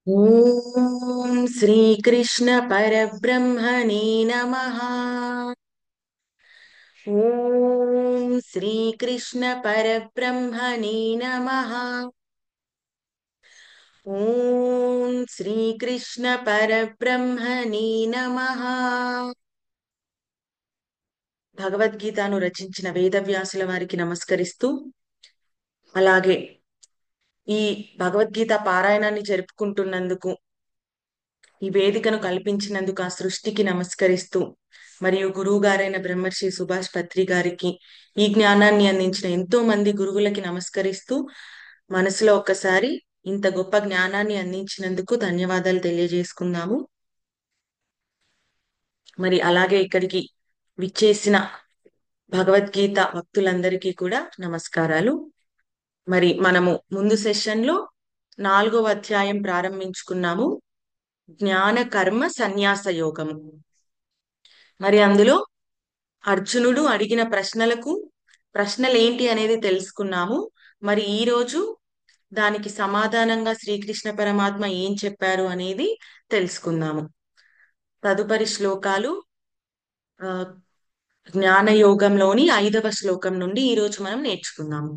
ఓం శ్రీకృష్ణ పరబ్రహ్మణే నమః. ఓం శ్రీకృష్ణ పరబ్రహ్మణే నమః. ఓం శ్రీకృష్ణ పరబ్రహ్మణే నమః. భగవద్గీతను రచించిన వేదవ్యాసుల వారికి నమస్కరిస్తూ, అలాగే ఈ భగవద్గీత పారాయణాన్ని జరుపుకుంటున్నందుకు, ఈ వేదికను కల్పించినందుకు ఆ సృష్టికి నమస్కరిస్తూ, మరియు గురువు గారైన బ్రహ్మర్షి సుభాష్ పత్రి గారికి, ఈ జ్ఞానాన్ని అందించిన ఎంతో మంది గురువులకి నమస్కరిస్తూ, మనసులో ఒక్కసారి ఇంత గొప్ప జ్ఞానాన్ని అందించినందుకు ధన్యవాదాలు తెలియజేసుకుందాము. మరి అలాగే ఇక్కడికి విచ్చేసిన భగవద్గీత భక్తులందరికీ కూడా నమస్కారాలు. మరి మనము ముందు సెషన్లో 4వ అధ్యాయం ప్రారంభించుకున్నాము, జ్ఞాన కర్మ సన్యాస యోగము. మరి అందులో అర్జునుడు అడిగిన ప్రశ్నలు ఏంటి అనేది తెలుసుకున్నాము. మరి ఈ రోజు దానికి సమాధానంగా శ్రీకృష్ణ పరమాత్మ ఏం చెప్పారు అనేది తెలుసుకుందాము. తదుపరి శ్లోకాలు ఆ, జ్ఞాన యోగంలోని 5వ శ్లోకం నుండి ఈ రోజు మనం నేర్చుకుందాము.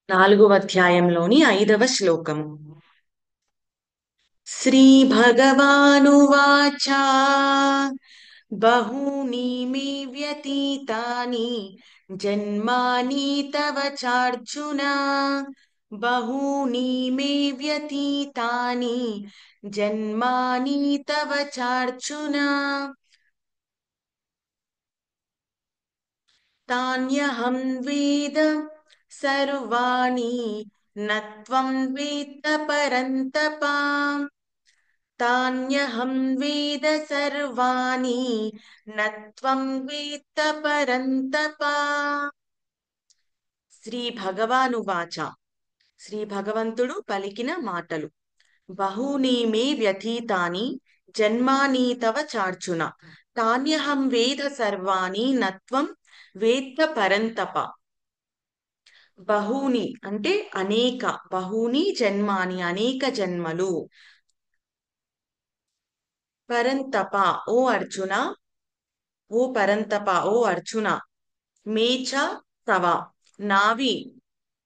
4వ అధ్యాయంలోని 5వ శ్లోకము. శ్రీ భగవానువాచ బహూని మే వ్యతీతాని జన్మాని తవ చార్జున. బహూని మే వ్యతీతాని జన్మాని తవ చార్జున. తాన్యహం వేద సర్వాణి నత్వం వేత్త పరంతప. తాన్యహం వేద సర్వాణి నత్వం వేత్త పరంతప. శ్రీ భగవానువాచ, శ్రీ భగవంతుడు పలికిన మాటలు. బహూని మే వ్యతీతాని జన్మాని తవ చార్జున. తాన్యహం వేద సర్వాణి నత్వం వేత్త పరంతప. బహూని అంటే అనేక, బహూని జన్మాని అనేక జన్మలు. పరంతప ఓ అర్జున, ఓ పరంతప ఓ అర్జున. మేచ తవ నావి,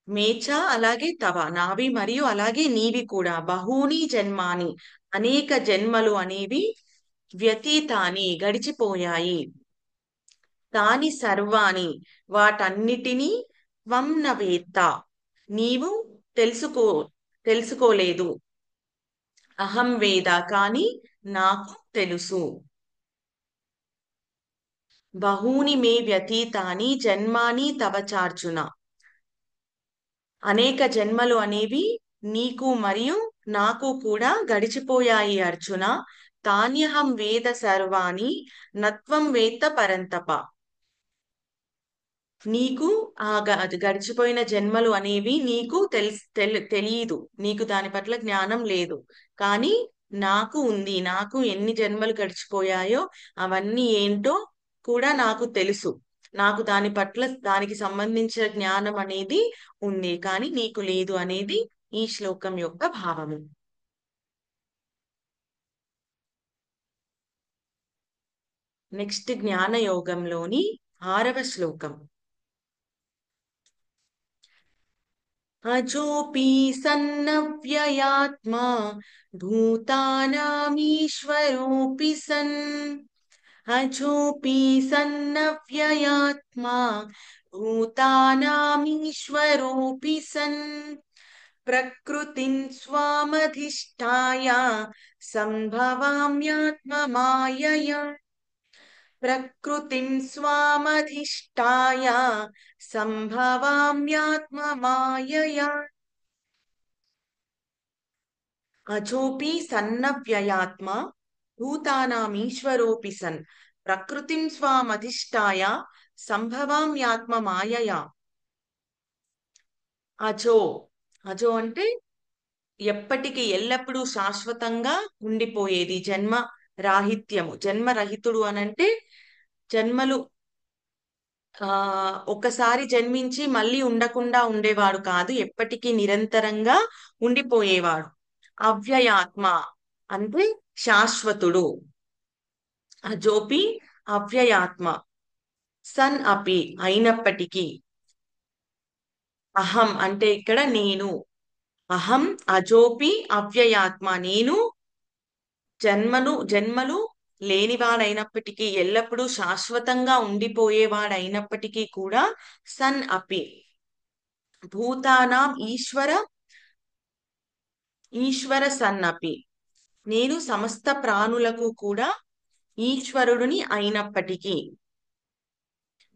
మేచ అలాగే తవ నావి మరియు అలాగే నీవి కూడా. బహూని జన్మాని అనేక జన్మలు అనేవి, వ్యతీతాని గడిచిపోయాయి, తాని సర్వాణి వాటన్నిటినీ, త్వం న వేత్త నీవు తెలుసుకో తెలుసుకోలేదు, అహం వేద కానీ నాకు తెలుసు. బహూని మే వ్యతీతాని జన్మాని తవ చార్జున. అనేక జన్మలు అనేవి నీకు మరియు నాకు కూడా గడిచిపోయాయి అర్జున. తాన్యహం వేద సర్వాణి నత్వం వేత్త పరంతప. నీకు అది గడిచిపోయిన జన్మలు అనేవి నీకు తెలియదు, నీకు దాని పట్ల జ్ఞానం లేదు. కానీ నాకు ఉంది, నాకు ఎన్ని జన్మలు గడిచిపోయాయో అవన్నీ ఏంటో కూడా నాకు తెలుసు. నాకు దాని పట్ల, దానికి సంబంధించిన జ్ఞానం అనేది ఉంది, కానీ నీకు లేదు అనేది ఈ శ్లోకం యొక్క భావము. నెక్స్ట్ జ్ఞాన యోగంలోని 6వ శ్లోకం. అజోపి సన్నవ్యయాత్మా భూతానామీశ్వరోపి సన్. అజోపి సన్నవ్యయాత్మా భూతానామీశ్వరోపి సన్. ప్రకృతిం స్వామధిష్టాయ సంభవామ్యాత్మ మాయయా. ప్రకృతిం స్వామధిష్టాయ సంభవామ్యాత్మ మాయయా. అజోపి సన్నవ్యయాత్మ భూతానామీశ్వరోపి సన్. ప్రకృతిం స్వామధిష్టాయ సంభవామ్యాత్మ మాయయా. అజో అజో అంటే ఎప్పటికీ ఎల్లప్పుడూ శాశ్వతంగా ఉండిపోయేది. జన్మ రాహిత్యము, జన్మరహితుడు అనంటే జన్మలు ఆ ఒక్కసారి జన్మించి మళ్ళీ ఉండకుండా ఉండేవాడు కాదు, ఎప్పటికీ నిరంతరంగా ఉండిపోయేవాడు. అవ్యయాత్మ అంటే శాశ్వతుడు. అజోపి అవ్యయాత్మ. సన్ అపి అయినప్పటికీ. అహం అంటే ఇక్కడ నేను. అహం అజోపి అవ్యయాత్మ, నేను జన్మలు లేనివాడైనప్పటికీ ఎల్లప్పుడూ శాశ్వతంగా ఉండిపోయేవాడైనప్పటికీ కూడా సన్ అపి భూతానాం ఈశ్వర సన్ అపి, నేను సమస్త ప్రాణులకు కూడా ఈశ్వరుడిని అయినప్పటికీ.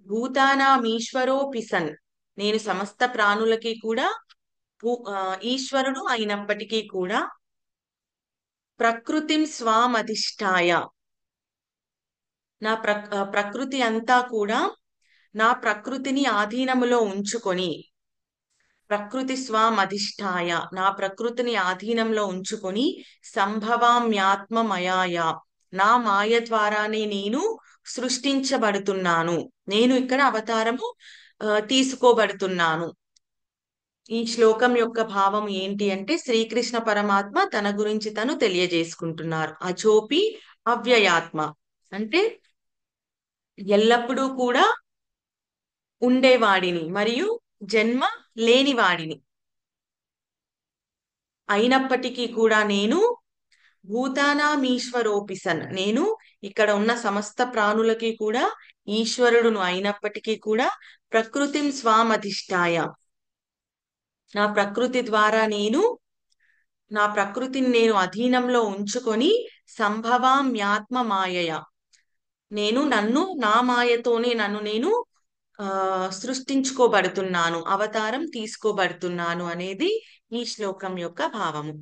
భూతానాం ఈశ్వరోపి సన్, నేను సమస్త ప్రాణులకి కూడా ఈశ్వరుడు అయినప్పటికీ కూడా. ప్రకృతిం స్వామధిష్టాయ, నా ప్రకృతి అంతా కూడా నా ప్రకృతిని ఆధీనములో ఉంచుకొని. ప్రకృతి స్వామధిష్టాయ, నా ప్రకృతిని ఆధీనంలో ఉంచుకొని. సంభవామ్యాత్మమయాయ, నా మాయ ద్వారానే నేను సృష్టించబడుతున్నాను, నేను ఇక్కడ అవతారము తీసుకోబడుతున్నాను. ఈ శ్లోకం యొక్క భావం ఏంటి అంటే శ్రీకృష్ణ పరమాత్మ తన గురించి తను తెలియజేసుకుంటున్నారు. అజోపి అవ్యయాత్మ అంటే ఎల్లప్పుడూ కూడా ఉండేవాడిని మరియు జన్మ లేనివాడిని అయినప్పటికీ కూడా నేను. భూతానామీశ్వరోపిసన్, నేను ఇక్కడ ఉన్న సమస్త ప్రాణులకి కూడా ఈశ్వరుడును అయినప్పటికీ కూడా. ప్రకృతిం స్వామధిష్టాయ, నా ప్రకృతి ద్వారా నేను నా ప్రకృతిని నేను అధీనంలో ఉంచుకొని. సంభవామ్యాత్మ మాయయ, నా మాయతోనే నన్ను నేను సృష్టించుకోబడుతున్నాను, అవతారం తీసుకోబడుతున్నాను అనేది ఈ శ్లోకం యొక్క భావము.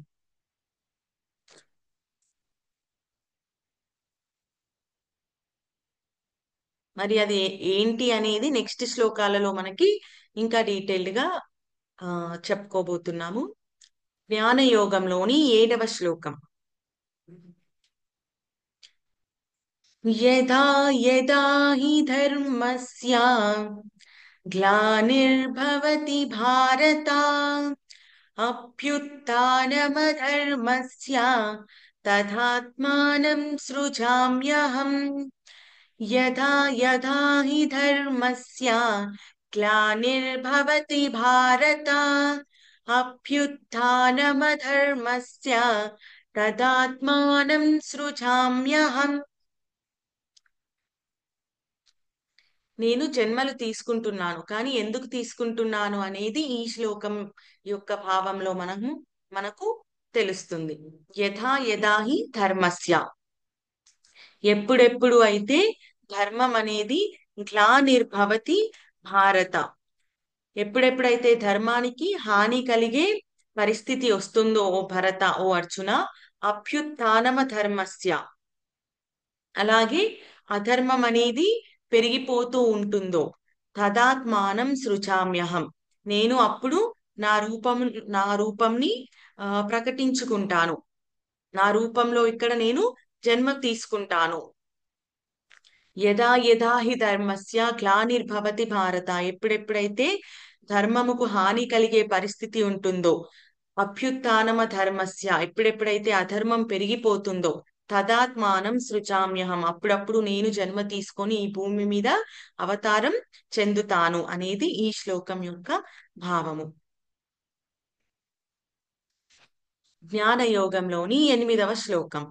మరి అది ఏంటి అనేది నెక్స్ట్ శ్లోకాలలో మనకి ఇంకా డీటెయిల్డ్ గా చెప్పుకోబోతున్నాము. జ్ఞానయోగంలోని 7వ శ్లోకం. యదా యదా హి ధర్మస్య గ్లానిర్భవతి భారత అభ్యుత్థానమధర్మస్య తథాత్మానం సృజామ్యహం. యదా యదా హి ధర్మస్య గ్లానిర్భవతి భారత అభ్యుత్థానమధర్మస్య తదాత్మానం సృజామ్యహం. నేను జన్మలు తీసుకుంటున్నాను, కానీ ఎందుకు తీసుకుంటున్నాను అనేది ఈ శ్లోకం యొక్క భావంలో మనకు తెలుస్తుంది. యథా యథా హి ధర్మస్య, ఎప్పుడెప్పుడు అయితే ధర్మం అనేది గ్లానిర్భవతి భారత, ఎప్పుడెప్పుడైతే ధర్మానికి హాని కలిగే పరిస్థితి వస్తుందో ఓ భరత, ఓ అర్జున. అభ్యుత్థానమ ధర్మస్య, అలాగే అధర్మం అనేది పెరిగిపోతూ ఉంటుందో. తదాత్మానం సృజామ్యహం, నేను అప్పుడు నా రూపంని ప్రకటించుకుంటాను, నా రూపంలో ఇక్కడ నేను జన్మ తీసుకుంటాను. యదా యదా హి ధర్మస్య గ్లానిర్భవతి భారత, ఎప్పుడెప్పుడైతే ధర్మముకు హాని కలిగే పరిస్థితి ఉంటుందో. అభ్యుత్థానమ ధర్మస్య, ఎప్పుడెప్పుడైతే అధర్మం పెరిగిపోతుందో. తదాత్మానం సృజామ్యహం, అప్పుడప్పుడు నేను జన్మ తీసుకొని ఈ భూమి మీద అవతారం చెందుతాను అనేది ఈ శ్లోకం యొక్క భావము. జ్ఞానయోగంలోని 8వ శ్లోకం.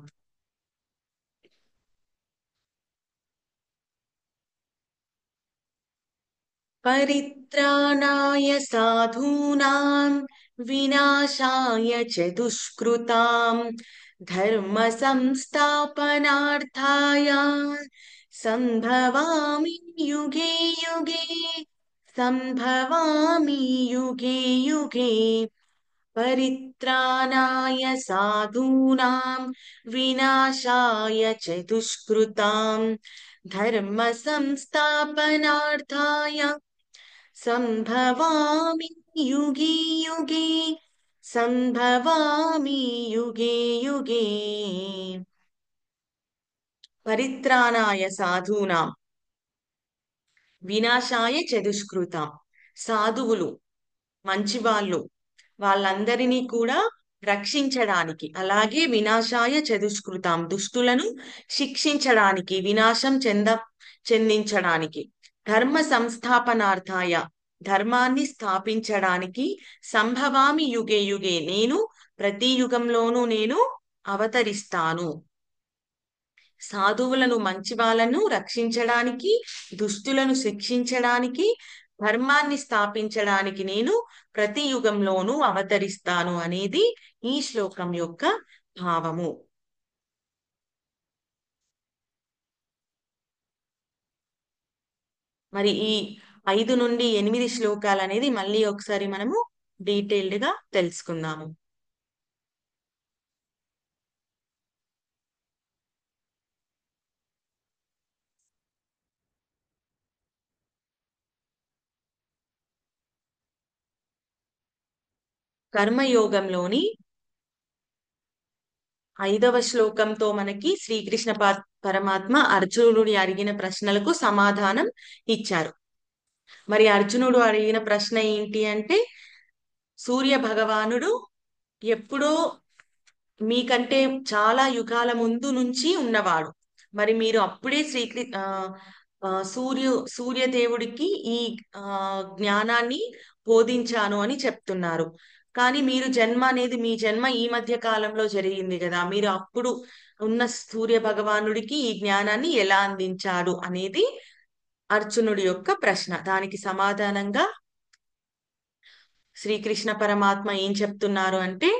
పరిత్రాణాయ సాధూనాం వినాశాయ చ దుష్కృతాం ధర్మ సంస్థాపనార్థాయ సంభవామి యుగే యుగే. సంభవామి యుగే యుగే. పరిత్రాణాయ సాధూనాం వినాశాయ చ దుష్కృతాం ధర్మ సంస్థాపనార్థాయ సంభవామి యుగే యుగే. సంభవామి యుగే యుగే పరిత్రాణాయ సాధూనాం వినాశాయ చతుష్కృతాం. సాధువులు, మంచివాళ్ళు, వాళ్ళందరినీ కూడా రక్షించడానికి, అలాగే వినాశాయ చతుష్కృతాం, దుష్టులను శిక్షించడానికి, వినాశం చెందించడానికి, ధర్మ సంస్థాపనార్థాయ, ధర్మాన్ని స్థాపించడానికి, సంభవామి యుగే యుగే, నేను ప్రతి యుగంలోనూ నేను అవతరిస్తాను. సాధువులను, మంచి వాళ్ళను రక్షించడానికి, దుష్టులను శిక్షించడానికి, ధర్మాన్ని స్థాపించడానికి నేను ప్రతి యుగంలోనూ అవతరిస్తాను అనేది ఈ శ్లోకం యొక్క భావము. మరి ఈ 5 నుండి 8 శ్లోకాలు అనేది మళ్ళీ ఒకసారి మనము డీటెయిల్డ్ గా తెలుసుకుందాము. కర్మయోగంలోని 5వ శ్లోకంతో మనకి శ్రీకృష్ణ పరమాత్మ అర్జునుడి అడిగిన ప్రశ్నలకు సమాధానం ఇచ్చారు. మరి అర్జునుడు అడిగిన ప్రశ్న ఏంటి అంటే, సూర్య భగవానుడు ఎప్పుడో మీకంటే చాలా యుగాల ముందు నుంచి ఉన్నవాడు. మరి మీరు అప్పుడే సూర్యదేవుడికి ఈ ఆ జ్ఞానాన్ని బోధించాను అని చెప్తున్నారు. కానీ మీరు జన్మ అనేది, మీ జన్మ ఈ మధ్య కాలంలో జరిగింది కదా, మీరు అప్పుడు ఉన్న సూర్య భగవానుడికి ఈ జ్ఞానాన్ని ఎలా అందించాడు అనేది అర్జునుడి యొక్క ప్రశ్న. దానికి సమాధానంగా శ్రీకృష్ణ పరమాత్మ ఏం చెప్తున్నారు అంటే,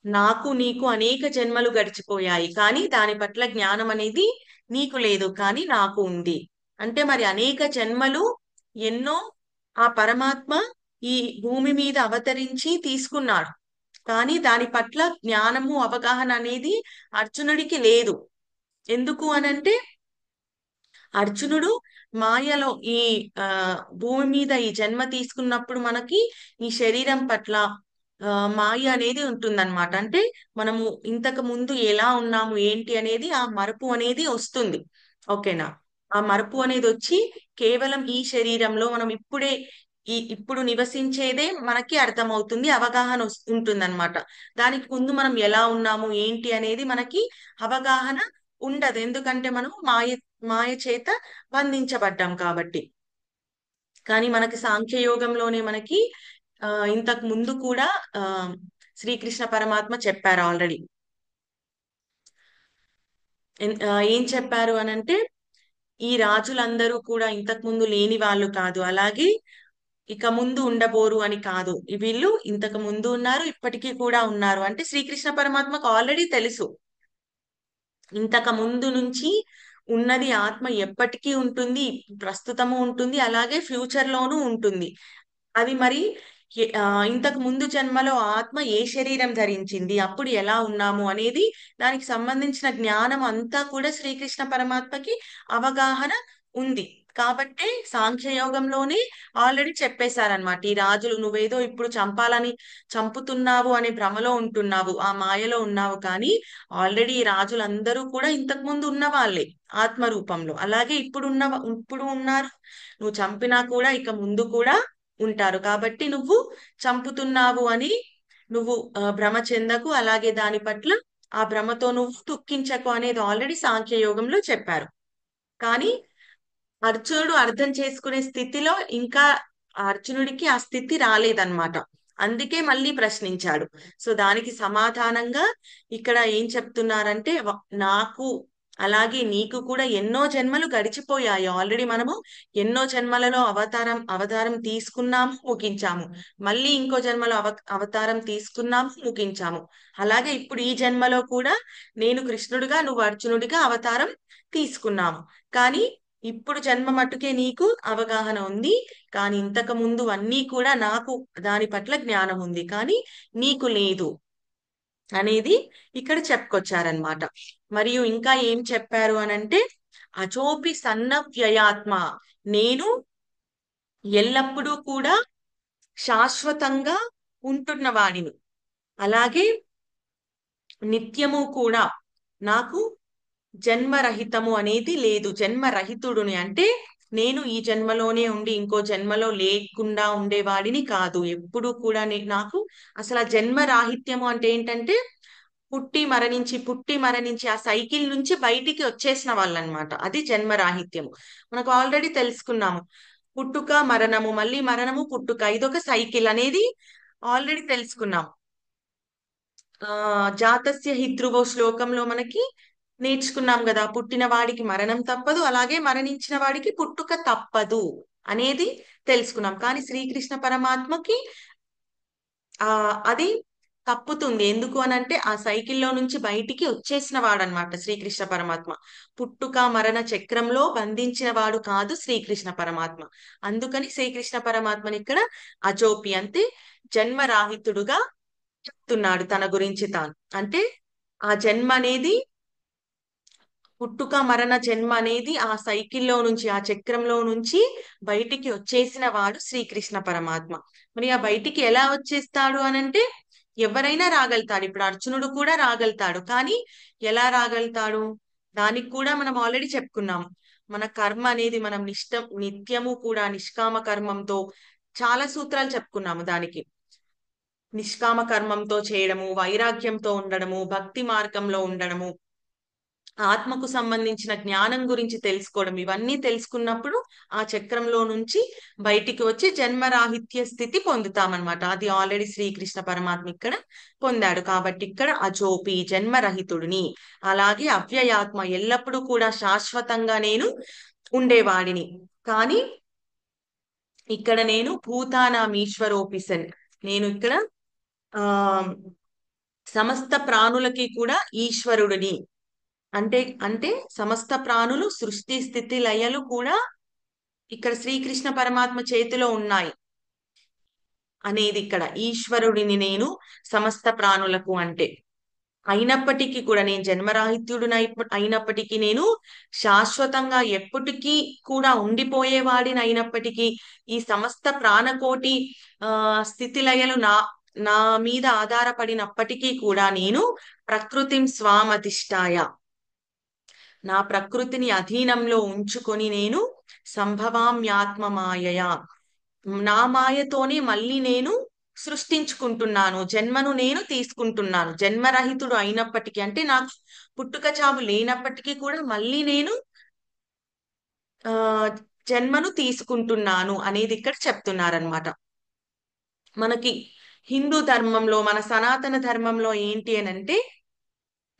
నాకు నీకు అనేక జన్మలు గడిచిపోయాయి, కానీ దాని పట్ల జ్ఞానం అనేది నీకు లేదు, కానీ నాకు ఉంది. అంటే మరి అనేక జన్మలు ఎన్నో ఆ పరమాత్మ ఈ భూమి మీద అవతరించి తీసుకున్నాడు, కానీ దాని పట్ల జ్ఞానము, అవగాహన అనేది అర్జునుడికి లేదు. ఎందుకు అనంటే, అర్జునుడు మాయలో ఈ ఆ భూమి మీద ఈ జన్మ తీసుకున్నప్పుడు మనకి ఈ శరీరం పట్ల మాయ అనేది ఉంటుందన్నమాట. అంటే మనము ఇంతకు ముందు ఎలా ఉన్నాము ఏంటి అనేది ఆ మరపు అనేది వస్తుంది. ఓకేనా? ఆ మరపు అనేది వచ్చి కేవలం ఈ శరీరంలో మనం ఇప్పుడు నివసించేదే మనకి అర్థమవుతుంది, అవగాహన ఉంటుందన్నమాట. దానికి ముందు మనం ఎలా ఉన్నాము ఏంటి అనేది మనకి అవగాహన ఉండదు. ఎందుకంటే మనం మాయ చేత బంధించబడ్డాం కాబట్టి. కానీ మనకి సాంఖ్యయోగంలోనే మనకి ఇంతకు ముందు కూడా ఆ శ్రీకృష్ణ పరమాత్మ చెప్పారు ఆల్రెడీ. ఏం చెప్పారు అనంటే, ఈ రాజులందరూ కూడా ఇంతకు ముందు లేని వాళ్ళు కాదు, అలాగే ఇక ముందు ఉండబోరు అని కాదు. వీళ్ళు ఇంతకు ముందు ఉన్నారు, ఇప్పటికీ కూడా ఉన్నారు. అంటే శ్రీకృష్ణ పరమాత్మకు ఆల్రెడీ తెలుసు, ఇంతకు ముందు నుంచి ఉన్నది ఆత్మ ఎప్పటికీ ఉంటుంది, ప్రస్తుతము ఉంటుంది, అలాగే ఫ్యూచర్ లోనూ ఉంటుంది. అది మరి ఇంతకు ముందు జన్మలో ఆత్మ ఏ శరీరం ధరించింది, అప్పుడు ఎలా ఉన్నాము అనేది దానికి సంబంధించిన జ్ఞానం అంతా కూడా శ్రీకృష్ణ పరమాత్మకి అవగాహన ఉంది. కాబట్టి సాంఖ్యయోగంలోనే ఆల్రెడీ చెప్పేశారనమాట, ఈ రాజులు నువ్వేదో ఇప్పుడు చంపుతున్నావు అనే భ్రమలో ఉంటున్నావు, ఆ మాయలో ఉన్నావు, కానీ ఆల్రెడీ ఈ రాజులందరూ కూడా ఇంతకు ముందు ఉన్న వాళ్ళే ఆత్మ రూపంలో, అలాగే ఇప్పుడు ఉన్నారు. నువ్వు చంపినా కూడా ఇక ముందు కూడా ఉంటారు. కాబట్టి నువ్వు చంపుతున్నావు అని నువ్వు భ్రమ చెందకు, అలాగే దాని పట్ల ఆ భ్రమతో నువ్వు దుఃఖించకు అనేది ఆల్రెడీ సాంఖ్యయోగంలో చెప్పారు. కానీ అర్జునుడు అర్థం చేసుకునే స్థితిలో ఇంకా అర్జునుడికి ఆ స్థితి రాలేదన్నమాట. అందుకే మళ్ళీ ప్రశ్నించాడు. సో దానికి సమాధానంగా ఇక్కడ ఏం చెప్తున్నారంటే, నాకు అలాగే నీకు కూడా ఎన్నో జన్మలు గడిచిపోయాయి ఆల్రెడీ. మనము ఎన్నో జన్మలలో అవతారం తీసుకున్నాము, ముగించాము. మళ్ళీ ఇంకో జన్మలో అవతారం తీసుకున్నాము, ముగించాము. అలాగే ఇప్పుడు ఈ జన్మలో కూడా నేను కృష్ణుడిగా, నువ్వు అర్జునుడిగా అవతారం తీసుకున్నాము. కానీ ఇప్పుడు జన్మ మట్టుకే నీకు అవగాహన ఉంది, కానీ ఇంతకు ముందు అన్నీ కూడా నాకు దాని పట్ల జ్ఞానం ఉంది, కానీ నీకు లేదు అనేది ఇక్కడ చెప్పుకొచ్చారనమాట. మరియు ఇంకా ఏం చెప్పారు అనంటే, అచోపి సన్న వ్యయాత్మ, నేను ఎల్లప్పుడూ కూడా శాశ్వతంగా ఉంటున్న వాడిని. అలాగే నిత్యము కూడా నాకు జన్మరహితము అనేది లేదు. జన్మరహితుడుని అంటే నేను ఈ జన్మలోనే ఉండి ఇంకో జన్మలో లేకుండా ఉండేవాడిని కాదు. ఎప్పుడు కూడా నాకు అసలు ఆ జన్మరాహిత్యము అంటే ఏంటంటే పుట్టి మరణించి ఆ సైకిల్ నుంచి బయటికి వచ్చేసిన వాళ్ళనమాట. అది జన్మరాహిత్యము. మనకు ఆల్రెడీ తెలుసుకున్నాము. పుట్టుక మరణము, మళ్ళీ మరణము పుట్టుక, ఇదొక సైకిల్ అనేది ఆల్రెడీ తెలుసుకున్నాం. జాతస్య హి ధ్రువో శ్లోకంలో మనకి నేర్చుకున్నాం కదా, పుట్టిన వాడికి మరణం తప్పదు, అలాగే మరణించిన వాడికి పుట్టుక తప్పదు అనేది తెలుసుకున్నాం. కానీ శ్రీకృష్ణ పరమాత్మకి అది తప్పుతుంది. ఎందుకు అనంటే ఆ సైకిల్లో నుంచి బయటికి వచ్చేసిన వాడనమాట శ్రీకృష్ణ పరమాత్మ. పుట్టుక మరణ చక్రంలో బంధించిన వాడు కాదు శ్రీకృష్ణ పరమాత్మ. అందుకని శ్రీకృష్ణ పరమాత్మని ఇక్కడ అజోపి అంటే జన్మరాహితుడుగా చెప్తున్నాడు తన గురించి తాను. అంటే ఆ జన్మ అనేది, పుట్టుక మరణ జన్మ అనేది ఆ సైకిల్లో నుంచి, ఆ చక్రంలో నుంచి బయటికి వచ్చేసిన వాడు శ్రీకృష్ణ పరమాత్మ. మరి ఆ బయటికి ఎలా వచ్చేస్తాడు అనంటే ఎవరైనా రాగలుగుతాడు. ఇప్పుడు అర్జునుడు కూడా రాగలుగుతాడు. కానీ ఎలా రాగలుగుతాడు? దానికి కూడా మనం ఆల్రెడీ చెప్పుకున్నాం. మన కర్మ అనేది మనం నిత్యము కూడా నిష్కామ కర్మంతో చాలా సూత్రాలు చెప్పుకున్నాము దానికి. నిష్కామ కర్మంతో చేయడము, వైరాగ్యంతో ఉండడము, భక్తి మార్గంలో ఉండడము, ఆత్మకు సంబంధించిన జ్ఞానం గురించి తెలుసుకోవడం, ఇవన్నీ తెలుసుకున్నప్పుడు ఆ చక్రంలో నుంచి బయటికి వచ్చి జన్మరాహిత్య స్థితి పొందుతామన్నమాట. అది ఆల్రెడీ శ్రీకృష్ణ పరమాత్మ ఇక్కడ పొందాడు. కాబట్టి ఇక్కడ అజోపి జన్మరహితుడిని, అలాగే అవ్యయాత్మ ఎల్లప్పుడూ కూడా శాశ్వతంగా నేను ఉండేవాడిని. కానీ ఇక్కడ నేను భూతానామీశ్వరోపిసన్, నేను ఇక్కడ ఆ సమస్త ప్రాణులకి కూడా ఈశ్వరుడిని. అంటే అంటే సమస్త ప్రాణులు సృష్టి స్థితి లయలు కూడా ఇక్కడ శ్రీకృష్ణ పరమాత్మ చేతిలో ఉన్నాయి అనేది ఇక్కడ ఈశ్వరుడిని నేను సమస్త ప్రాణులకు అంటే. అయినప్పటికీ కూడా నేను జన్మరాహిత్యుడిని అయినప్పటికీ, నేను శాశ్వతంగా ఎప్పటికీ కూడా ఉండిపోయేవాడిని అయినప్పటికీ, ఈ సమస్త ప్రాణకోటి స్థితి లయలు నా నా మీద ఆధారపడినప్పటికీ కూడా నేను ప్రకృతిం స్వామధిష్టాయ, నా ప్రకృతిని అధీనంలో ఉంచుకొని నేను సంభవామ్యాత్మ మాయయా, నా మాయతోనే మళ్ళీ నేను సృష్టించుకుంటున్నాను, జన్మను నేను తీసుకుంటున్నాను. జన్మరహితుడు అయినప్పటికీ అంటే నాకు పుట్టుక చావు లేనప్పటికీ కూడా మళ్ళీ నేను ఆ జన్మను తీసుకుంటున్నాను అనేది ఇక్కడ చెప్తున్నారనమాట. మనకి హిందూ ధర్మంలో, మన సనాతన ధర్మంలో ఏంటి అని అంటే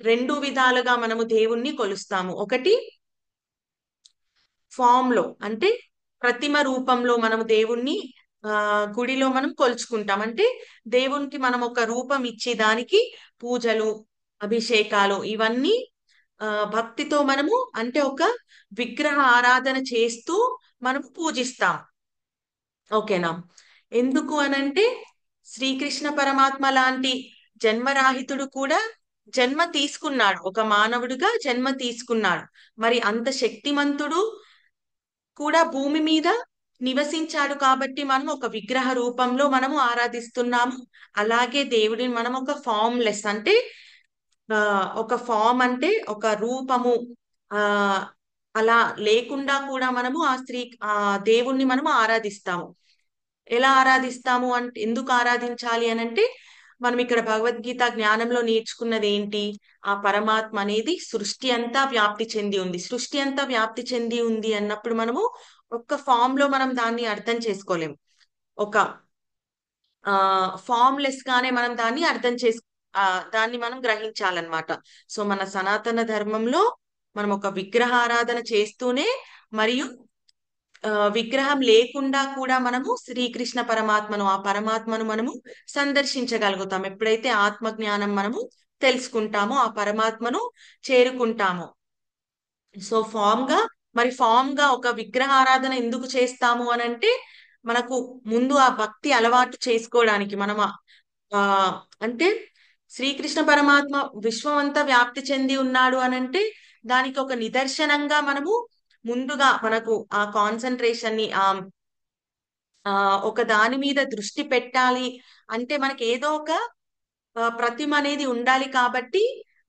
రెండు విధాలుగా మనము దేవుణ్ణి కొలుస్తాము. ఒకటి ఫామ్ లో అంటే ప్రతిమ రూపంలో మనము దేవుణ్ణి గుడిలో మనం కొలుచుకుంటాం. అంటే దేవునికి మనం ఒక రూపం ఇచ్చి దానికి పూజలు, అభిషేకాలు ఇవన్నీ భక్తితో మనము అంటే ఒక విగ్రహ ఆరాధన చేస్తూ మనం పూజిస్తాం. ఓకేనా? ఎందుకు అనంటే శ్రీకృష్ణ పరమాత్మ లాంటి జన్మరాహితుడు కూడా జన్మ తీసుకున్నాడు, ఒక మానవుడిగా జన్మ తీసుకున్నాడు. మరి అంత శక్తిమంతుడు కూడా భూమి మీద నివసించాడు కాబట్టి మనం ఒక విగ్రహ రూపంలో మనము ఆరాధిస్తున్నాము. అలాగే దేవుడిని మనం ఒక ఫామ్ లెస్ అంటే ఒక ఫామ్ అంటే ఒక రూపము ఆ అలా లేకుండా కూడా మనము ఆ దేవుణ్ణి మనము ఆరాధిస్తాము. ఎలా ఆరాధిస్తాము అంటే, ఎందుకు ఆరాధించాలి అని అంటే మనం ఇక్కడ భగవద్గీత జ్ఞానంలో నేర్చుకున్నది ఏంటి? ఆ పరమాత్మ అనేది సృష్టి అంతా వ్యాప్తి చెంది ఉంది. సృష్టి అంతా వ్యాప్తి చెంది ఉంది అన్నప్పుడు మనము ఒక్క ఫామ్ లో మనం దాన్ని అర్థం చేసుకోలేము. ఒక ఫామ్లెస్ గానే మనం దాన్ని అర్థం చేసు దాన్ని మనం గ్రహించాలన్నమాట. సో మన సనాతన ధర్మంలో మనం ఒక విగ్రహారాధన చేస్తూనే, మరియు విగ్రహం లేకుండా కూడా మనము శ్రీకృష్ణ పరమాత్మను, ఆ పరమాత్మను మనము సందర్శించగలుగుతాం. ఎప్పుడైతే ఆత్మ జ్ఞానం మనము తెలుసుకుంటామో ఆ పరమాత్మను చేరుకుంటామో. సో ఫామ్ గా ఒక విగ్రహారాధన ఎందుకు చేస్తాము అని అంటే మనకు ముందు ఆ భక్తి అలవాటు చేసుకోవడానికి మనం ఆ అంటే శ్రీకృష్ణ పరమాత్మ విశ్వం అంతా వ్యాప్తి చెంది ఉన్నాడు అనంటే దానికి ఒక నిదర్శనంగా మనము ముందుగా మనకు ఆ కాన్సన్ట్రేషన్ ని ఆ ఒక దాని మీద దృష్టి పెట్టాలి అంటే మనకి ఏదో ఒక ప్రతిమ అనేది ఉండాలి కాబట్టి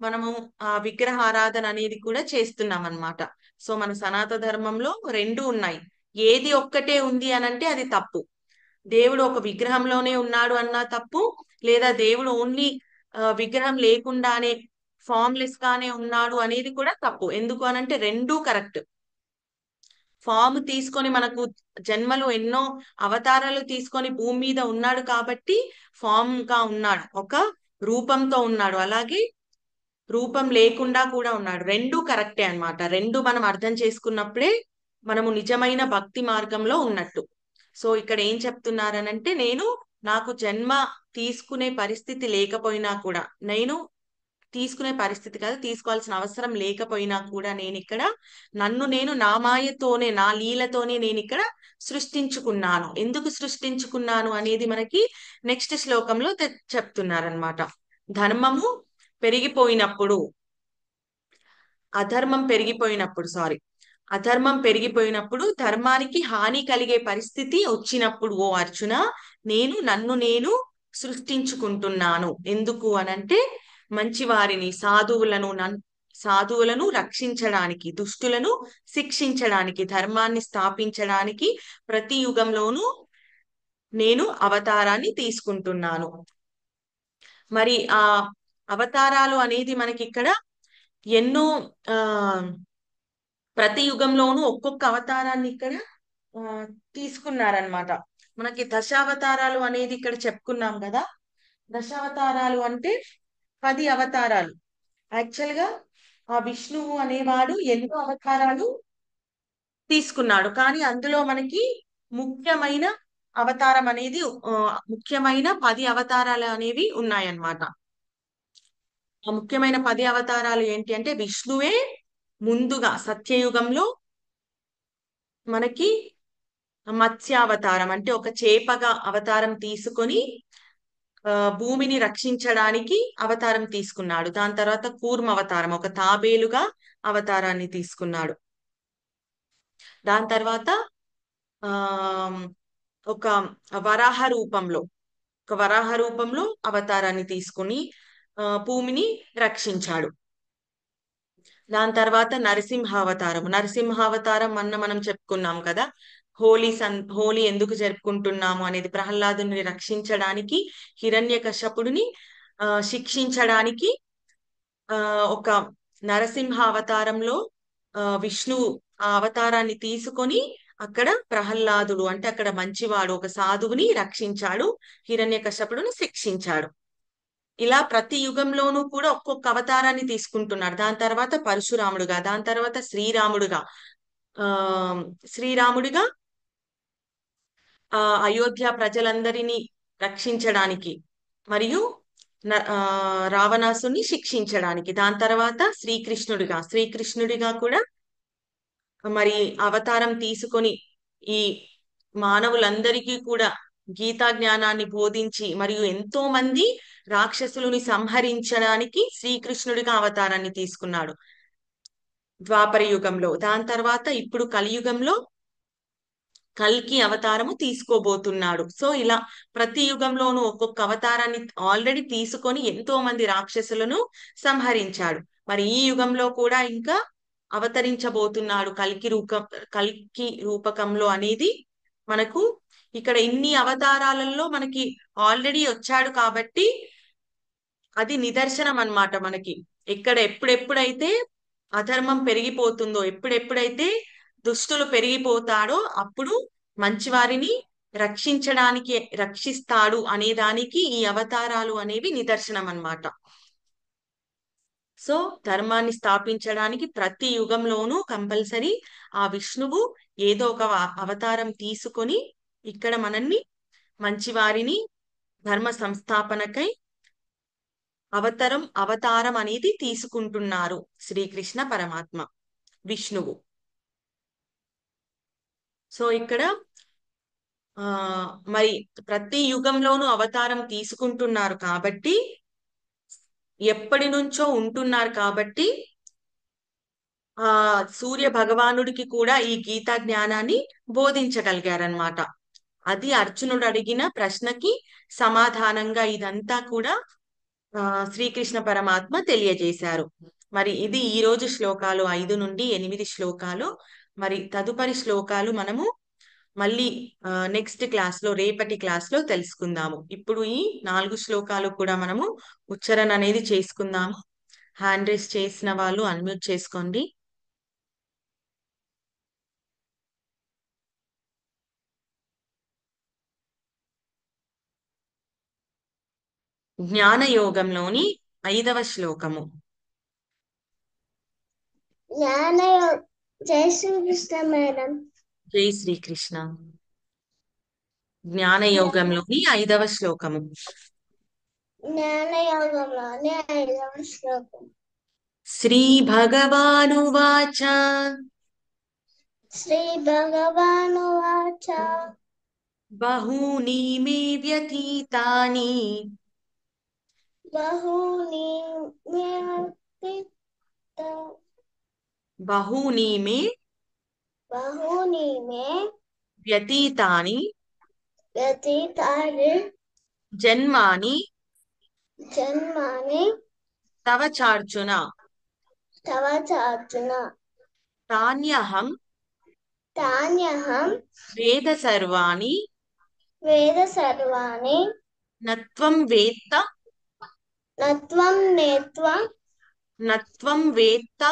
మనము ఆ విగ్రహారాధన అనేది కూడా చేస్తున్నాం అన్నమాట. సో మన సనాతన ధర్మంలో రెండు ఉన్నాయి. ఏది ఒక్కటే ఉంది అనంటే అది తప్పు. దేవుడు ఒక విగ్రహంలోనే ఉన్నాడు అన్నా తప్పు, లేదా దేవుడు ఓన్లీ విగ్రహం లేకుండానే ఫామ్లెస్ గానే ఉన్నాడు అనేది కూడా తప్పు. ఎందుకు అనంటే రెండూ కరెక్ట్. ఫామ్ తీసుకొని మనకు జన్మలు ఎన్నో అవతారాలు తీసుకొని భూమి మీద ఉన్నాడు కాబట్టి ఫామ్ గా ఉన్నాడు, ఒక రూపంతో ఉన్నాడు. అలాగే రూపం లేకుండా కూడా ఉన్నాడు. రెండు కరెక్టే అన్నమాట. రెండు మనం అర్థం చేసుకున్నప్పుడే మనము నిజమైన భక్తి మార్గంలో ఉన్నట్టు. సో ఇక్కడ ఏం చెప్తున్నారనంటే, నేను నాకు జన్మ తీసుకునే పరిస్థితి లేకపోయినా కూడా, నేను తీసుకునే పరిస్థితి కాదు, తీసుకోవాల్సిన అవసరం లేకపోయినా కూడా, నేను ఇక్కడ నన్ను నేను నా మాయతోనే, నా లీలతోనే నేను ఇక్కడ సృష్టించుకున్నాను. ఎందుకు సృష్టించుకున్నాను అనేది మనకి నెక్స్ట్ శ్లోకంలో చెప్తున్నారనమాట. ధర్మము పెరిగిపోయినప్పుడు, అధర్మం పెరిగిపోయినప్పుడు, సారీ, అధర్మం పెరిగిపోయినప్పుడు ధర్మానికి హాని కలిగే పరిస్థితి వచ్చినప్పుడు ఓ అర్జున, నన్ను నేను సృష్టించుకుంటున్నాను. ఎందుకు అనంటే మంచి వారిని, సాధువులను రక్షించడానికి, దుష్టులను శిక్షించడానికి, ధర్మాన్ని స్థాపించడానికి ప్రతి యుగంలోనూ నేను అవతారాన్ని తీసుకుంటున్నాను. మరి ఆ అవతారాలు అనేది మనకి ఇక్కడ ఎన్నో ఆ ప్రతి యుగంలోనూ ఒక్కొక్క అవతారాన్ని ఇక్కడ ఆ తీసుకున్నారనమాట. మనకి దశావతారాలు అనేది ఇక్కడ చెప్పుకున్నాం కదా. దశావతారాలు అంటే 10 అవతారాలు. యాక్చువల్ గా ఆ విష్ణువు అనేవాడు ఎన్నో అవతారాలు తీసుకున్నాడు, కానీ అందులో మనకి ముఖ్యమైన అవతారం అనేది ముఖ్యమైన 10 అవతారాలు అనేవి ఉన్నాయన్నమాట. ఆ ముఖ్యమైన 10 అవతారాలు ఏంటి అంటే, విష్ణువే ముందుగా సత్యయుగంలో మనకి మత్స్యావతారం అంటే ఒక చేపగా అవతారం తీసుకొని భూమిని రక్షించడానికి అవతారం తీసుకున్నాడు. దాని తర్వాత కూర్మ అవతారం, ఒక తాబేలుగా అవతారాన్ని తీసుకున్నాడు. దాని తర్వాత ఆ ఒక వరాహ రూపంలో ఒక వరాహ రూపంలో అవతారాన్ని తీసుకుని భూమిని రక్షించాడు. దాని తర్వాత నరసింహావతారం మనం చెప్పుకున్నాం కదా. హోలీ ఎందుకు జరుపుకుంటున్నాము అనేది ప్రహ్లాదుని రక్షించడానికి, హిరణ్యకశపుడిని శిక్షించడానికి ఒక నరసింహ అవతారంలో విష్ణువు ఆ అవతారాన్ని తీసుకొని అక్కడ ప్రహ్లాదుడు అంటే అక్కడ మంచివాడు ఒక సాధువుని రక్షించాడు, హిరణ్యకశపుడుని శిక్షించాడు. ఇలా ప్రతి యుగంలోనూ కూడా ఒక్కొక్క అవతారాన్ని తీసుకుంటున్నాడు. దాని తర్వాత పరశురాముడుగా, దాని తర్వాత ఆ శ్రీరాముడిగా అయోధ్య ప్రజలందరినీ రక్షించడానికి మరియు రావణాసుని శిక్షించడానికి, దాని తర్వాత శ్రీకృష్ణుడిగా కూడా మరి అవతారం తీసుకొని ఈ మానవులందరికీ కూడా గీతా జ్ఞానాన్ని బోధించి మరియు ఎంతో మంది రాక్షసులని సంహరించడానికి శ్రీకృష్ణుడిగా అవతారాన్ని తీసుకున్నాడు ద్వాపర యుగంలో. దాని తర్వాత ఇప్పుడు కలియుగంలో కల్కి అవతారము తీసుకోబోతున్నాడు. సో ఇలా ప్రతి యుగంలోనూ ఒక్కొక్క అవతారాన్ని ఆల్రెడీ తీసుకొని ఎంతో మంది రాక్షసులను సంహరించాడు. మరి ఈ యుగంలో కూడా ఇంకా అవతరించబోతున్నాడు కల్కి రూపకంలో అనేది మనకు ఇక్కడ ఇన్ని అవతారాలలో మనకి ఆల్రెడీ వచ్చాడు కాబట్టి అది నిదర్శనం అన్నమాట. మనకి ఎప్పుడెప్పుడైతే అధర్మం పెరిగిపోతుందో, ఎప్పుడెప్పుడైతే దుష్టులు పెరిగిపోతాడో అప్పుడు మంచివారిని రక్షిస్తాడు అనే దానికి ఈ అవతారాలు అనేవి నిదర్శనం అన్నమాట. సో ధర్మాన్ని స్థాపించడానికి ప్రతి యుగంలోనూ కంపల్సరీ ఆ విష్ణువు ఏదో ఒక అవతారం తీసుకొని ఇక్కడ మనల్ని మంచివారిని ధర్మ సంస్థాపనకై అవతారం అనేది తీసుకుంటున్నారు శ్రీకృష్ణ పరమాత్మ, విష్ణువు. సో ఇక్కడ మరి ప్రతి యుగంలోనూ అవతారం తీసుకుంటున్నారు కాబట్టి, ఎప్పటి నుంచో ఉంటున్నారు కాబట్టి సూర్య భగవానుడికి కూడా ఈ గీతా జ్ఞానాన్ని బోధించగలిగారనమాట. అది అర్జునుడు అడిగిన ప్రశ్నకి సమాధానంగా ఇదంతా కూడా ఆ, శ్రీకృష్ణ పరమాత్మ తెలియజేశారు. మరి ఇది ఈ రోజు శ్లోకాలు, 5 నుండి 8 శ్లోకాలు. మరి తదుపరి శ్లోకాలు మనము మళ్ళీ నెక్స్ట్ క్లాస్ లో, రేపటి క్లాస్ లో తెలుసుకుందాము. ఇప్పుడు ఈ 4 శ్లోకాలు కూడా మనము ఉచ్చారణ అనేది చేసుకుందాము. హ్యాండ్ రైస్ చేసిన వాళ్ళు అన్మ్యూట్ చేసుకోండి. జ్ఞాన యోగంలోని 5వ శ్లోకము. జై శ్రీకృష్ణ మేడం. జై శ్రీకృష్ణ. జ్ఞాన యోగంలోని 5వ శ్లోకము. జ్ఞానయోగంలోని 5వ శ్లోకం. శ్రీ భగవానువాచ శ్రీ భగవానువాచ బహూని మే వ్యతీతాని బహూని మే బహూని మే బహూని మే వ్యతీతాని వ్యతీతాని జన్మాని జన్మాని తవ చార్జున తవ చార్జున తాన్యహం తాన్యహం వేద సర్వాణి వేద సర్వాణి నత్వం వేత్త నత్వం నేత్వం నత్వం వేత్త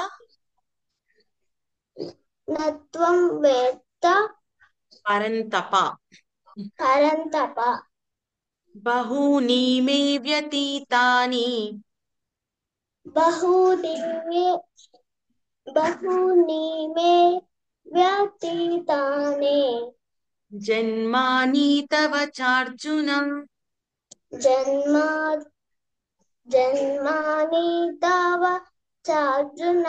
నత్వం వేత్త పరంతప. పరంతప. బహూని మే వ్యతీతాని బహూని మే బహూని మే వ్యతీతాని జన్మాని తవ చార్జున జన్మా జన్మాని తవ చార్జున.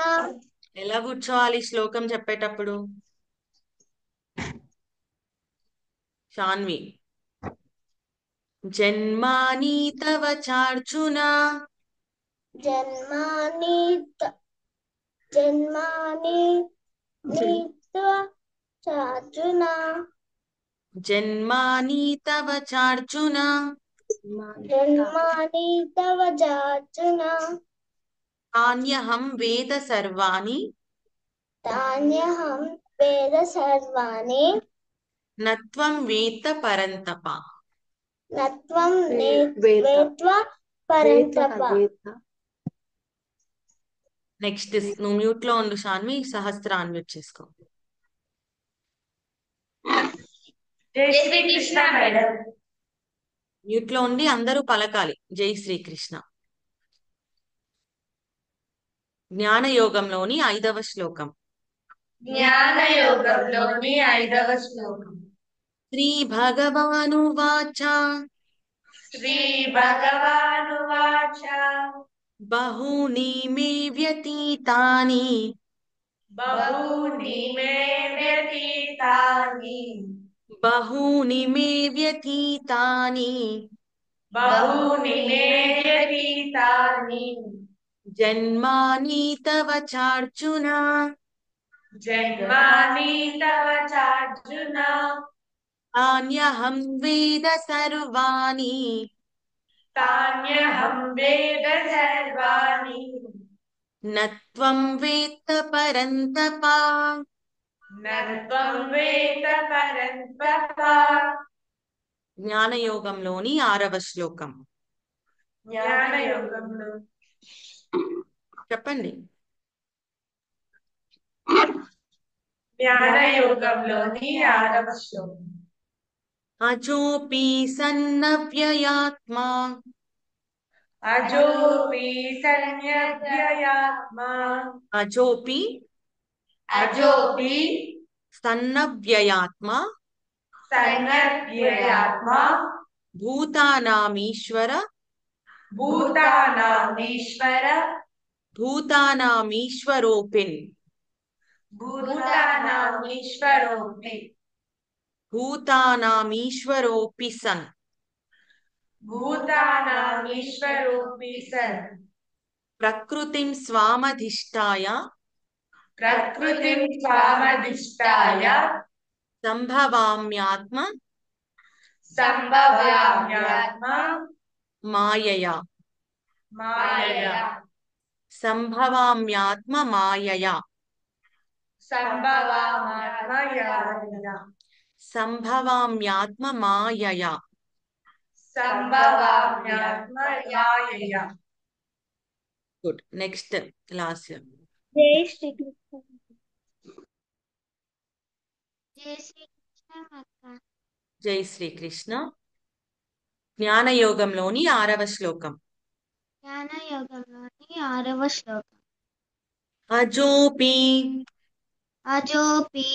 ఎలా కూర్చోవాలి శ్లోకం చెప్పేటప్పుడు? శాన్వి. జన్మాని తవ చార్జున జన్మాని జన్మాని నీత్వ చార్జున జన్మాని తవ చార్జున జన్మాని తవ చార్జున తాన్యహం వేద సర్వాణి తాన్యహం వేద సర్వాణి నత్వం వేత్త పరంతప. నత్వం వేత్వ పరంతప. నెక్స్ట్ నువ్వు మ్యూట్ లో ఉండు శాన్వి, సహస్ర అన్మ్యూట్ చేసుకో. జై శ్రీకృష్ణ మేడం. మ్యూట్ లో ఉండి అందరూ పలకాలి జై శ్రీకృష్ణ. జ్ఞాన యోగంలోని 5వ శ్లోకం. జ్ఞానయోగంలోని 5వ శ్లోకం. శ్రీ భగవానువాచ శ్రీ భగవానువాచ బహూని మే వ్యతీతాని బహూని మే వ్యతీతాని బహూని మే వ్యతీతాని బహూని మే వ్యతీతాని జన్మాని తవ చార్జున జన్మాని తవ చార్జున తాన్యహం వేద సర్వాణి తాన్యహం వేద సర్వాణి నత్వం వేత్త పరంతప. నత్వం వేద పరంతప. జ్ఞానయోగంలోని 6వ శ్లోకం. జ్ఞానయోగంలో చెప్పండి. జ్ఞానయోగంలోని 6వ శ్లోకం. అజోపి సన్నవ్యయాత్మా అజోపి సన్యవ్యయాత్మా అజోపి అజోపి సన్నవ్యయాత్మా సన్యవ్యయాత్మా భూతానామీశ్వర భూతానామీశ్వర భూతానామీశ్వరోపిన్ భూతానామీశ్వరోపి భూతానామీశ్వరోపి సన్ భూతానామీశ్వరోపి సన్ ప్రకృతిం స్వామధిష్టాయ ప్రకృతిం స్వామధిష్టాయ సంభవామ్యాత్మ సంభవామ్యాత్మ మాయయా. मायया సంభవామ్యాత్మ మాయయా संभवाम्यात्मया సంభవామ్యాత్మ మాయయా संभवाम्यात्मया గుడ్ నెక్స్ట్ లాస్ట్ జై శ్రీకృష్ణ జై శ్రీకృష్ణ అక్క జై శ్రీకృష్ణ జ్ఞానయోగంలోని 6వ శ్లోకం జ్ఞానయోగంలోని 6వ శ్లోకం అజోపి అజోపి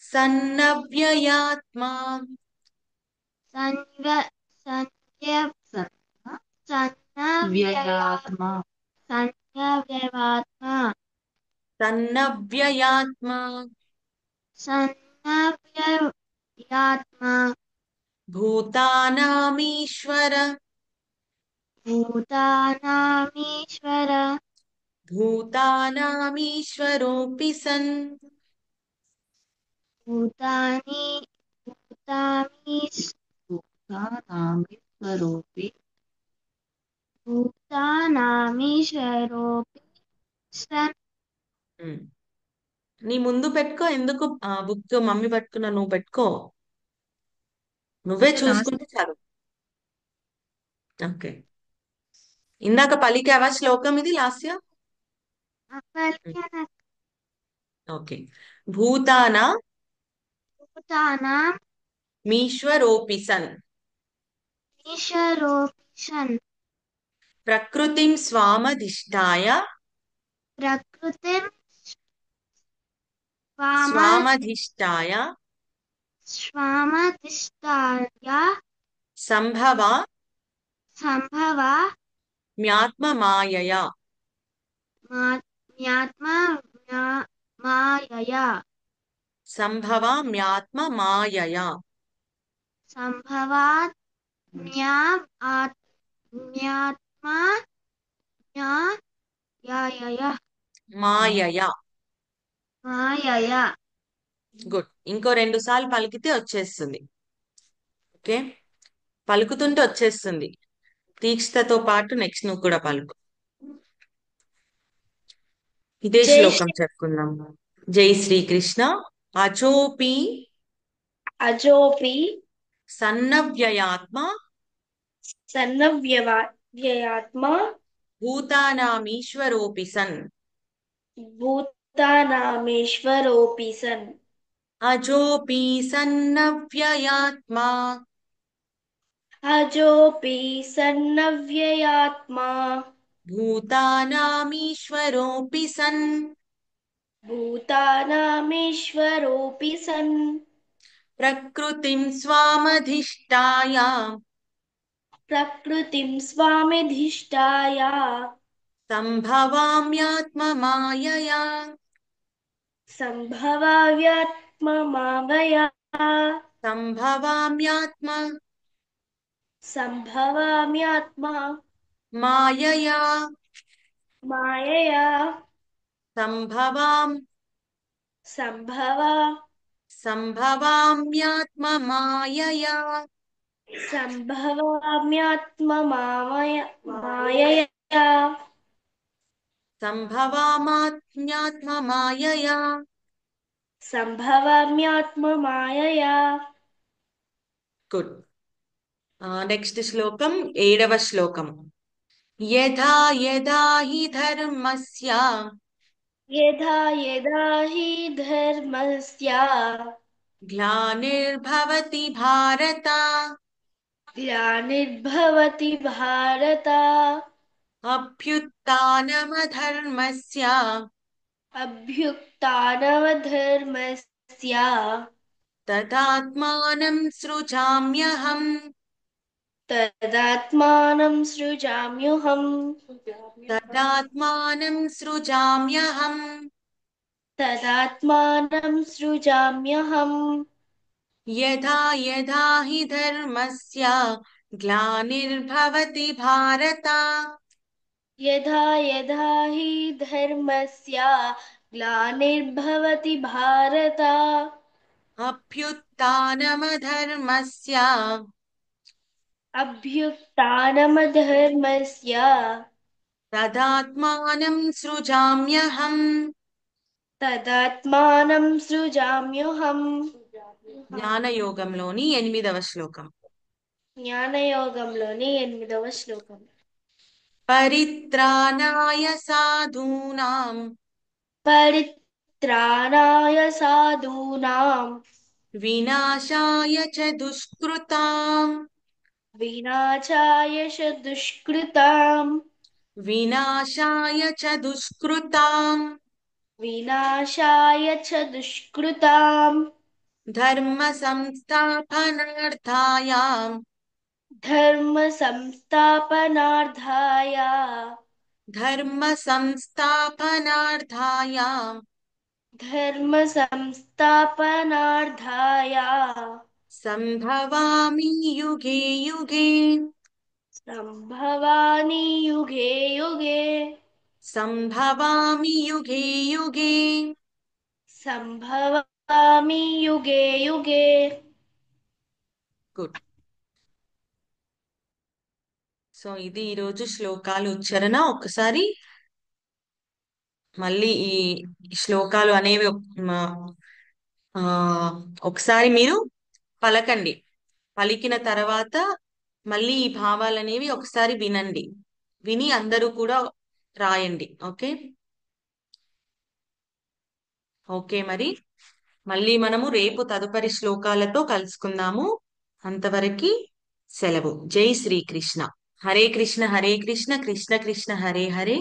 సన్నవ్యయాత్మా సన్వ సంజ్ఞ సన్నవ్యయాత్మ సన్నవ్యయాత్మ సన్నవ్యయాత్మా సన్నవ్యయాత్మ భూతానామీశ్వర భూతానామీశ్వర భూతానామీశ్వరోऽపి సన్ భూతాని భూతానామీశ్వరోపి భూతానామీశ్వరోపి సన్ ఉమ్. నీ ముందు పెట్టుకో ఎందుకు బుక్ మమ్మీ పట్టుకున్నా నువ్వు పెట్టుకో నువ్వే చూసుకుంటే చాలు ఓకే ఇందాక పలికావా శ్లోకం ఇది లాస్య పలికిన ఓకే భూతాన భూతానాం మీశ్వరోऽపి సన్ ఈశ్వరోపి సన్ ప్రకృతిం స్వామధిష్టాయ ప్రకృతిం స్వామధిష్టాయ స్వామధిష్టాయ సంభవ సంభవ మ్యాత్మమాయయా జ్ఞాత్మ మాయయా సంభవ మ్యాత్మమాయయా సంభవాత్ జ్ఞాత్మ జ్ఞాయయ మాయయా మాయయ గుడ్ ఇంకో 2 సార్లు పలికితే వచ్చేస్తుంది ఓకే పలుకుతుంటే వచ్చేస్తుంది తీక్షతతో పాటు నెక్స్ట్ నువ్వు కూడా పలుకు ఇదే జై శ్లోకం చెప్పుకుందాం జై శ్రీకృష్ణ అచోపి అజోపి సన్నవ్యయాత్మ సన్నవ్యయాత్మ భూతానామీశ్వరోऽపి సన్ భూతానామేశ్వరోపి సన్ అజోపి సన్నవ్యయాత్మా అజోపి సన్నవ్యయాత్మా భూతానామీశ్వరోऽపి సన్ భూతానామేశ్వరోపి సన్ ప్రకృతిం స్వామధిష్టాయ ప్రకృతిం స్వామిధిష్టాయ సంభవామ్యాత్మమాయయా సంభవావ్యాత్మమావయా సంభవామ్యాత్మ సంభవామ్యాత్మ మాయయా మాయయా సంభవాం సంభవ సంభవామ్యాత్మమాయయా సంభవామ్యాత్మమాయయా సంభవామాత్మ్యాత్మమాయయా సంభవామ్యాత్మమాయయా గుడ్ నెక్స్ట్ శ్లోకం 7వ శ్లోకం యథా యథా హి ధర్మస్య యథా యథా హి ధర్మస్య గ్లానిర్భవతి భారత గ్లానిర్భవతి భారత అభ్యుత్థానమధర్మస్య అభ్యుత్థానమధర్మస్య తదాత్మానం సృజామ్యహం తదాత్మానం సృజామ్యహం తదాత్మానం సృజామ్యహం తదాత్మానం సృజామ్యహం యథా యథా హి ధర్మస్య గ్లానిర్భవతి భారత యథా యథా హి ధర్మస్య గ్లానిర్భవతి భారత అభ్యుత్థానమధర్మస్య अभ्युत्थानमधर्मस्य तदात्मानं सृजाम्यहम्। तदात्मानं सृजाम्यहम्। జ్ఞానయోగంలోని 8వ శ్లోకం. జ్ఞానయోగంలోని 8వ శ్లోకం. పరిత్రాణాయ సాధూనాం పరిత్రాణాయ సాధూనాం వినాశాయ చ దుష్కృతాం వినాశాయ చ దుష్కృతాం వినాశాయ చ దుష్కృతాం వినాశాయ చ దుష్కృతాం ధర్మ సంస్థాపనార్థాయ ధర్మ సంస్థాపనార్థాయ ధర్మ సంస్థాపనార్థాయ ధర్మ సంస్థాపనార్థాయ సంభవామి యుగే యుగే సంభవాని యుగే యుగే సంభవామి యుగే యుగే. సంభవామి యుగే యుగే. గుడ్. సో ఇది ఈరోజు శ్లోకాలు ఉచ్చారణ. ఒకసారి మళ్ళీ ఈ శ్లోకాలు అనేవి ఆ, ఒకసారి మీరు పలకండి. పలికిన తర్వాత మళ్ళీ ఈ భావాలు అనేవి ఒకసారి వినండి. విని అందరూ కూడా రాయండి. ఓకే ఓకే మరి మళ్ళీ మనము రేపు తదుపరి శ్లోకాలతో కలుసుకుందాము. అంతవరకు సెలవు. జై శ్రీకృష్ణ. హరే కృష్ణ హరే కృష్ణ కృష్ణ కృష్ణ హరే హరే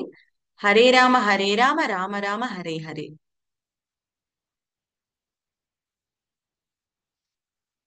హరే రామ రామ రామ హరే హరే.